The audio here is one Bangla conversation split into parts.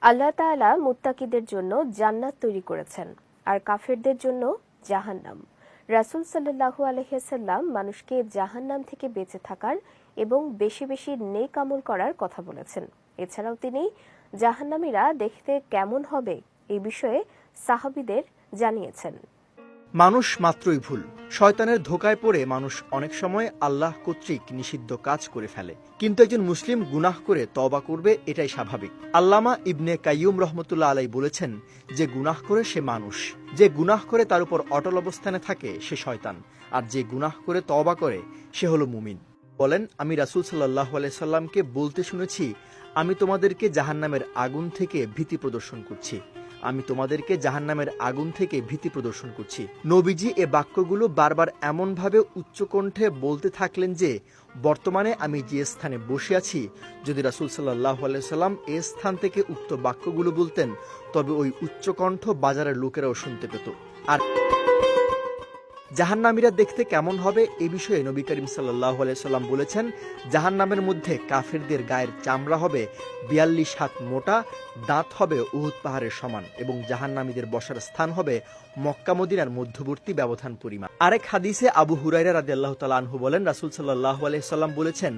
আল্লাহ তাআলা মুত্তাকিদের জন্য জান্নাত তৈরি করেছেন আর কাফেরদের জন্য জাহান্নাম। রাসূল সাল্লাল্লাহু আলাইহি ওয়াসাল্লাম মানুষকে জাহান্নাম থেকে বেঁচে থাকার এবং বেশি বেশি নেক আমল করার কথা বলেছেন। এছাড়াও তিনি জাহান্নামীরা দেখতে কেমন হবে এই বিষয়ে সাহাবীদের জানিয়েছেন। মানুষ মাত্রই ভুল। শয়তানের ধোঁকায় পড়ে মানুষ অনেক সময় আল্লাহ কর্তৃক নিষিদ্ধ কাজ করে ফেলে, কিন্তু একজন মুসলিম গুনাহ করে তওবা করবে, এটাই স্বাভাবিক। আল্লামা ইবনে কাইয়ুম রহমতুল্লাহ আলাই বলেছেন, যে গুনাহ করে সে মানুষ, যে গুনাহ করে তার উপর অটল অবস্থানে থাকে সে শয়তান, আর যে গুনাহ করে তওবা করে সে হলো মুমিন। বলেন, আমি রাসূল সাল্লাল্লাহু আলাইহি সাল্লামকে বলতে শুনেছি, আমি তোমাদেরকে জাহান্নামের আগুন থেকে ভীতি প্রদর্শন করছি, আমি তোমাদেরকে জাহান্নামের আগুন থেকে ভীতি প্রদর্শন করছি। নবীজি এ বাক্যগুলো বারবার এমনভাবে উচ্চকণ্ঠে বলতে থাকলেন যে বর্তমানে আমি যে স্থানে বসে আছি, যদি রাসূল সাল্লাল্লাহু আলাইহি সাল্লাম এ স্থান থেকে উক্ত বাক্যগুলো বলতেন, তবে ওই উচ্চকণ্ঠ বাজারের লোকেরাও শুনতে পেত। আর জাহান্নামীরা দেখতে কেমন হবে এ বিষয়ে নবী করিম সাল্লাল্লাহু আলাইহি সাল্লাম বলেছেন, জাহান্নামের মধ্যে কাফেরদের গায়ের চামড়া হবে ৪২ হাত মোটা, দাঁত হবে উহুদ পাহাড়ের সমান, এবং জাহান্নামীদের বসার স্থান হবে মক্কা মদিনার মধ্যবর্তী ব্যবধান পরিমাণ। আরেক হাদিসে আবু হুরায়রা রাদিয়াল্লাহু তাআলা আনহু বলেন, রাসূল সাল্লাল্লাহু আলাইহি সাল্লাম বলেছেন,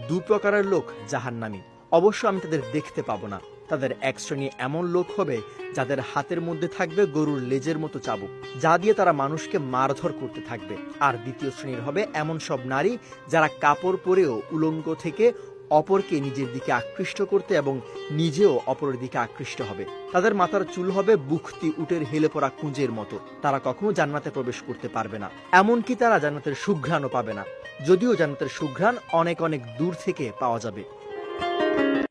দু প্রকারের লোক জাহান্নামী, অবশ্য আমি তাদের দেখতে পাবো না। তাদের এক শ্রেণী এমন লোক হবে যাদের হাতের মধ্যে থাকবে গরুর লেজের মতো চাবুক, যা দিয়ে তারা মানুষকে মারধর করতে থাকবে। আর দ্বিতীয় শ্রেণীর হবে এমন সব নারী যারা কাপড় পরেও উলঙ্গ থেকে অপরকে নিজের দিকে আকৃষ্ট করতে এবং নিজেও অপরের দিকে আকৃষ্ট হবে। তাদের মাথার চুল হবে বুখতি উটের হেলে পড়া কুঁজের মতো। তারা কখনো জান্নাতে প্রবেশ করতে পারবে না, এমনকি তারা জান্নাতের সুঘ্রাণও পাবে না, যদিও জান্নাতের সুঘ্রাণ অনেক অনেক দূর থেকে পাওয়া যাবে।